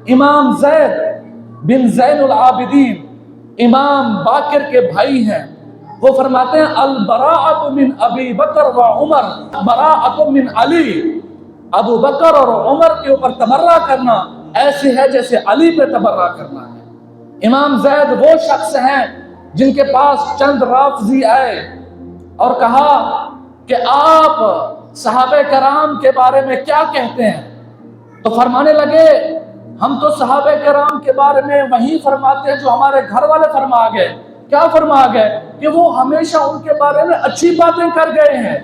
امام زید بن زین العابدین امام باقر کے بھائی ہیں، وہ فرماتے ہیں البراءۃ من ابی بکر و عمر براءۃ من علی، ابو بکر اور عمر کے اوپر تبرہ کرنا ایسے ہے جیسے علی پہ تبرہ کرنا ہے۔ امام زید وہ شخص ہیں جن کے پاس چند رافضی آئے اور کہا کہ آپ صحابہ کرام کے بارے میں کیا کہتے ہیں؟ تو فرمانے لگے ہم تو صحابہ کرام کے بارے میں وہی فرماتے ہیں جو ہمارے گھر والے فرما گئے۔ کیا فرما گئے؟ کہ وہ ہمیشہ ان کے بارے میں اچھی باتیں کر گئے ہیں۔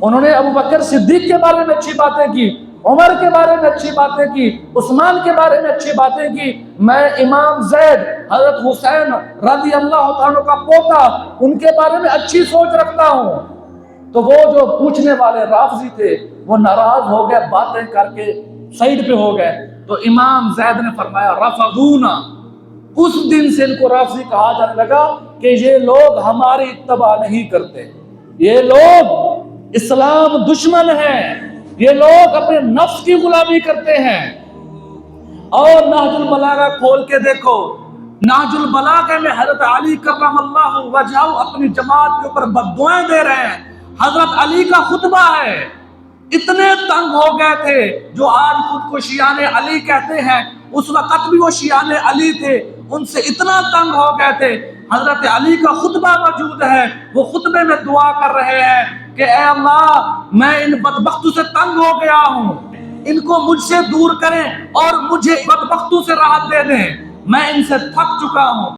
انہوں نے ابو بکر صدیق کے بارے میں اچھی باتیں کی، عمر کے بارے میں اچھی باتیں کی، عثمان کے بارے میں اچھی باتیں کی۔ میں امام زید حضرت حسین رضی اللہ تعالیٰ کا پوتا، ان کے بارے میں اچھی سوچ رکھتا ہوں۔ تو وہ جو پوچھنے والے رافضی تھے وہ ناراض ہو گئے، باتیں کر کے سائیڈ پہ ہو گئے۔ تو امام زید نے فرمایا رفضونا، اس دن سے ان کو رافضی کہا جانے لگا کہ یہ لوگ ہماری اتباع نہیں کرتے، یہ لوگ اسلام دشمن ہیں، یہ لوگ اپنے نفس کی غلامی کرتے ہیں۔ اور نہج البلاغہ کھول کے دیکھو، نہج البلاغہ میں حضرت علی کرم اللہ وجہہ اپنی جماعت کے اوپر بددعائیں دے رہے ہیں۔ حضرت علی کا خطبہ ہے، اتنے تنگ ہو گئے تھے، جو آج خود کو شیعان علی کہتے ہیں اس وقت بھی وہ شیعان علی تھے، ان سے اتنا تنگ ہو گئے تھے۔ حضرت علی کا خطبہ موجود ہے، وہ خطبے میں دعا کر رہے ہیں کہ اے اللہ میں ان بدبختوں سے تنگ ہو گیا ہوں، ان کو مجھ سے دور کریں اور مجھے بدبختوں سے راحت دے دیں، میں ان سے تھک چکا ہوں۔